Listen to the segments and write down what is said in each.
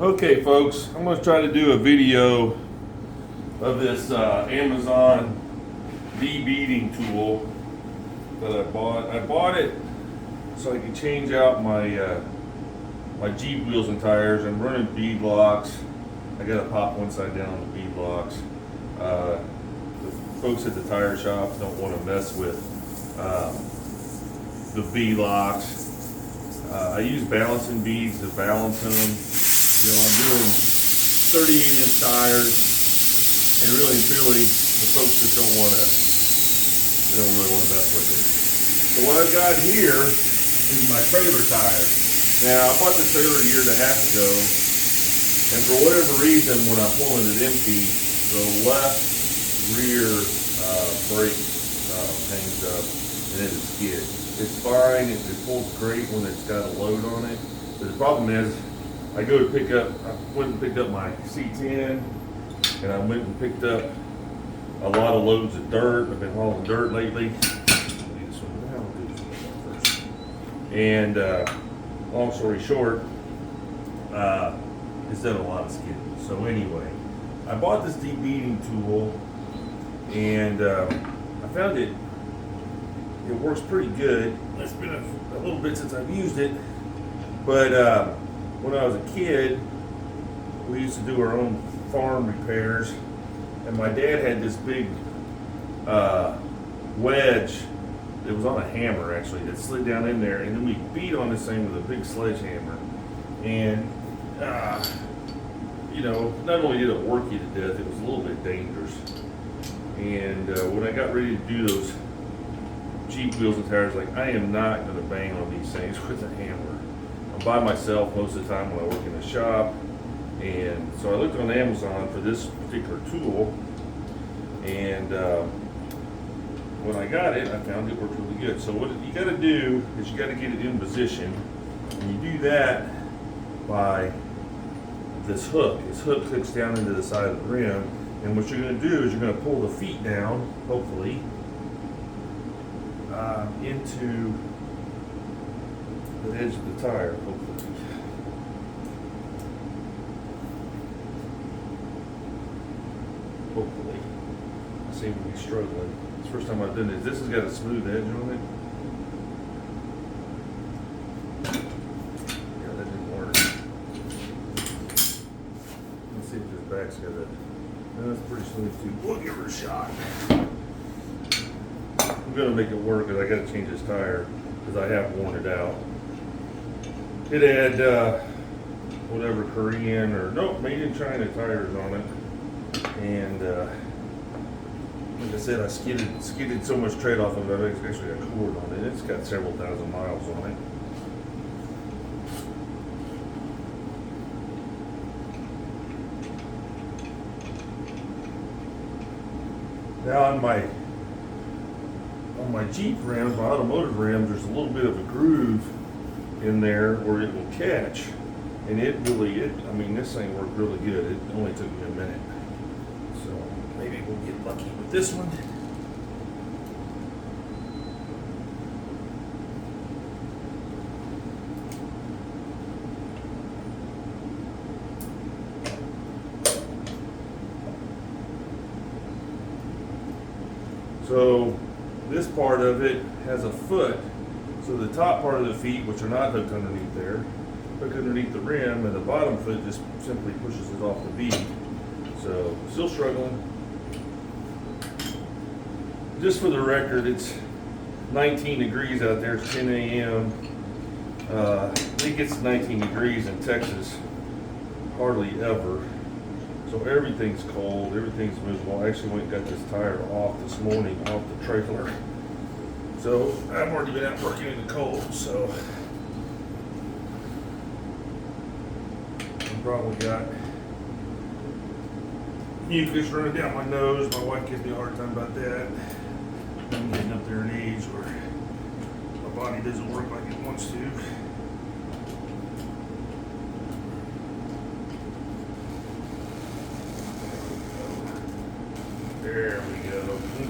Okay folks, I'm going to try to do a video of this Amazon Debeading Tool that I bought. I bought it so I could change out my my Jeep wheels and tires. I'm running bead locks. I got to pop one side down on the bead locks. The folks at the tire shop don't want to mess with the bead locks. I use balancing beads to balance them. You know, I'm doing 38-inch tires, and really and truly, the folks just don't really want to mess with it. So what I've got here is my trailer tire. Now, I bought the trailer a year and a half ago, and for whatever reason, when I'm pulling it empty, the left rear brake hangs up, and it is skid. It's fine, it pulls great when it's got a load on it, but the problem is, I went and picked up my C10, and I went and picked up a lot of loads of dirt. I've been hauling dirt lately. And long story short, it's done a lot of skidding. So anyway, I bought this debeading tool, and I found it works pretty good. It's been a little bit since I've used it, but when I was a kid, we used to do our own farm repairs, and my dad had this big wedge. It was on a hammer actually that slid down in there, and then we beat on this thing with a big sledgehammer. And you know, not only did it work you to death, it was a little bit dangerous. And when I got ready to do those Jeep wheels and tires, like, I am not going to bang on these things with a hammer. I'm by myself most of the time when I work in the shop, and so I looked on Amazon for this particular tool, and when I got it, I found it worked really good. So what you got to do is you got to get it in position, and you do that by this hook. This hook hooks down into the side of the rim, and what you're going to do is you're going to pull the feet down, hopefully, into the edge of the tire, hopefully. Hopefully. I seem to be struggling. It's the first time I've done this. This has got a smooth edge on it. Yeah, that didn't work. Let's see if this back's got a... No, that's pretty smooth too. We'll give her a shot. I'm going to make it work, because I got to change this tire because I have worn it out. It had whatever Korean or nope, made in China tires on it, and like I said, I skidded so much tread off of it. I've actually got cord on it. It's got several thousand miles on it. Now on my Jeep rims, my automotive rims, there's a little bit of a groove in there where it will catch, and I mean, this thing worked really good. It only took me a minute, so maybe we'll get lucky with this one. So this part of it has a foot, so the top part of the feet, which are not hooked underneath there, hook underneath the rim, and the bottom foot just simply pushes it off the bead. So, still struggling. Just for the record, it's 19 degrees out there. It's 10 a.m. It gets 19 degrees in Texas hardly ever. So everything's cold, everything's miserable. I actually went and got this tire off this morning, off the trailer. So I've already been out working in the cold, so I've probably got mucus running down my nose. My wife gives me a hard time about that. I'm getting up there in age where my body doesn't work like it wants to. There we go.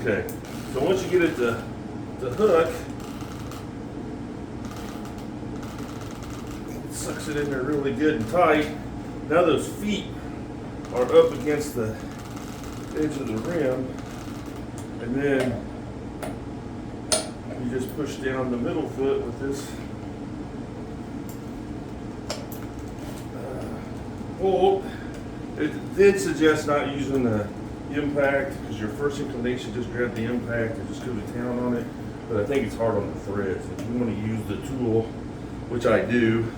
Okay. So once you get it to hook, it sucks it in there really good and tight. Now those feet are up against the edge of the rim, and then you just push down the middle foot with this hold. It did suggest not using the impact, because your first inclination just grab the impact and just go to town on it, but I think it's hard on the threads. If you want to use the tool, which I do,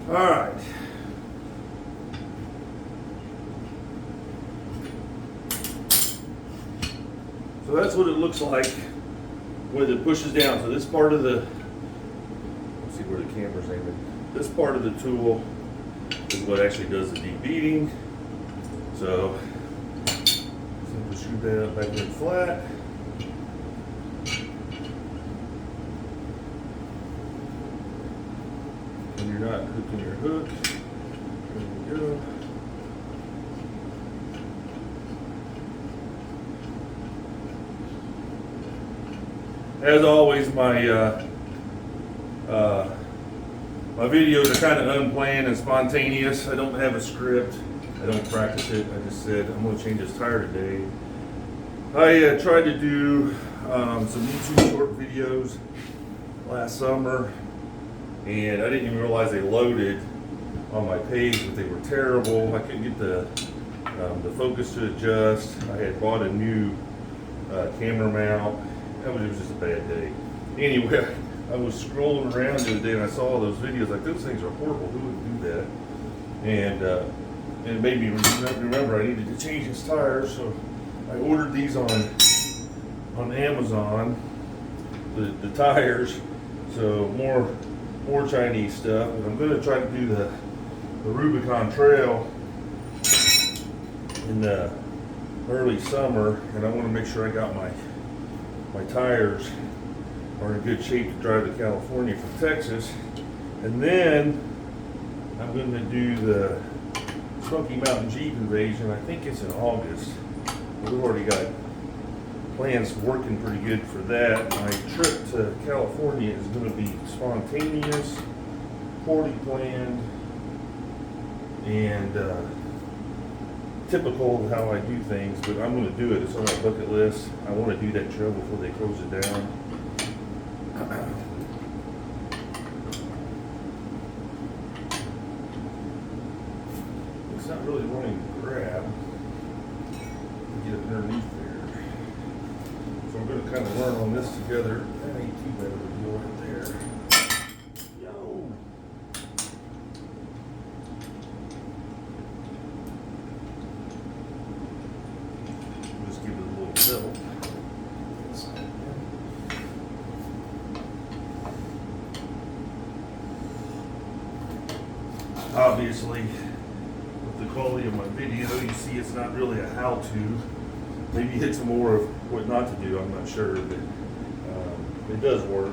all right. So that's what it looks like when it pushes down. So this part of the, let's see where the camera's aiming. This part of the tool is what actually does the debeading. So simply screw that up back in flat. And you're not hooking your hook. There we go. As always, my my videos are kind of unplanned and spontaneous. I don't have a script. I don't practice it. I just said I'm going to change this tire today. I tried to do some YouTube short videos last summer, and I didn't even realize they loaded on my page, but they were terrible. I couldn't get the focus to adjust. I had bought a new camera mount. It was just a bad day. Anyway, I was scrolling around the other day and I saw those videos. Like, those things are horrible. Who would do that? And it made me remember I needed to change his tires. So I ordered these on Amazon, the tires. So more Chinese stuff. And I'm going to try to do the Rubicon Trail in the early summer, and I want to make sure I got my tires are in good shape to drive to California from Texas. And then I'm going to do the Smoky Mountain Jeep Invasion. I think it's in August. We've already got plans working pretty good for that. My trip to California is going to be spontaneous, poorly planned, and typical of how I do things, but I'm going to do it. It's on my bucket list. I want to do that trail before they close it down. It's not really wanting to grab to get it underneath there. So we're going to kind of learn on this together. That ain't too bad of a deal right there. Yo! Just give it a little tilt. Obviously, with the quality of my video, you see it's not really a how-to. Maybe it's more of what not to do, I'm not sure, but it does work.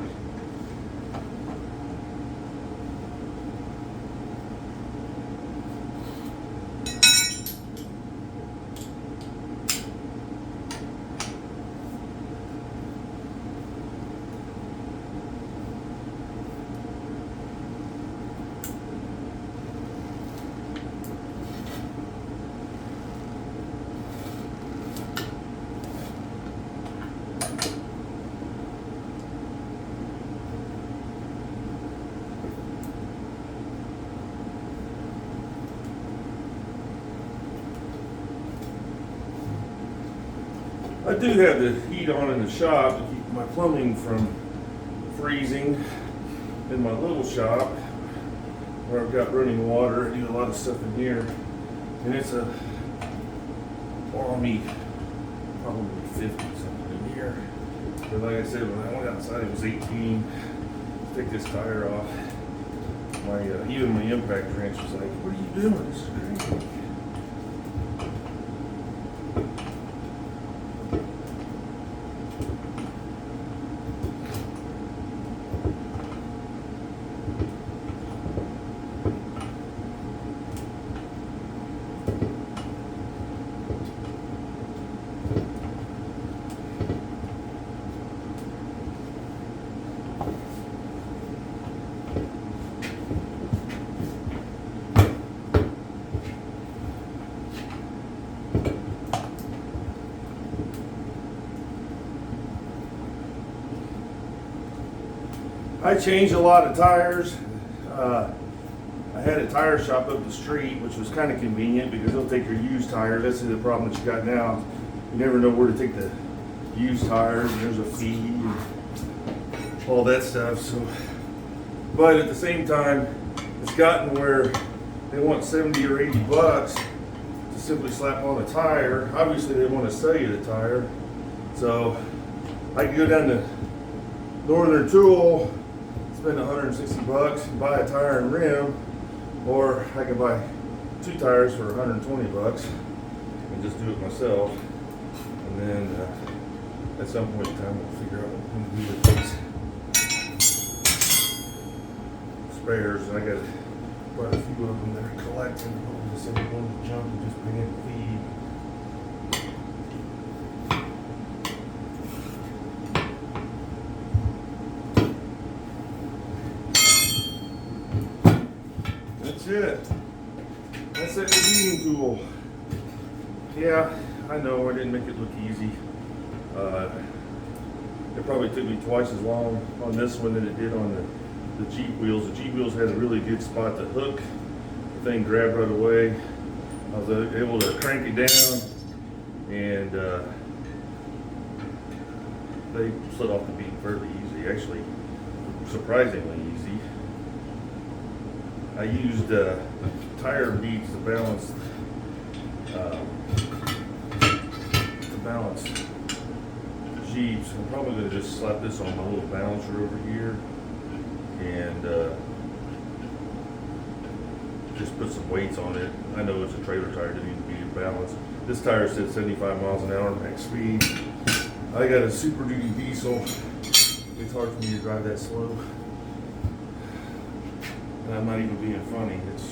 I do have the heat on in the shop to keep my plumbing from freezing. In my little shop, where I've got running water, I do a lot of stuff in here, and it's a balmy, probably 50 something in here. But like I said, when I went outside, it was 18. Take this tire off. Even my impact wrench was like, "What are you doing? This is crazy." I changed a lot of tires. I had a tire shop up the street, which was kind of convenient because they'll take your used tires. That's the problem that you got now. You never know where to take the used tires, and there's a fee and all that stuff. So, but at the same time, it's gotten where they want 70 or 80 bucks to simply slap on a tire. Obviously, they want to sell you the tire. So I can go down to Northern Tool, spend 160 bucks and buy a tire and rim, or I can buy 2 tires for 120 bucks and just do it myself. And then at some point in time, we'll figure out what I'm going to do with these spares. I got quite a few of them that are collecting. I'll just send one to jump and just bring in feed. That's it. That's that Debeading Tool. Yeah, I know I didn't make it look easy. It probably took me twice as long on this one than it did on the Jeep wheels. The Jeep wheels had a really good spot to hook. The thing grabbed right away. I was able to crank it down, and they slid off the beam fairly easy. Actually, surprisingly easy. I used tire beads to balance Jeeps. I'm probably going to just slap this on my little balancer over here and just put some weights on it. I know it's a trailer tire, didn't need to be balanced. This tire said 75 miles an hour max speed. I got a Super Duty diesel. It's hard for me to drive that slow. And I'm not even being funny. It's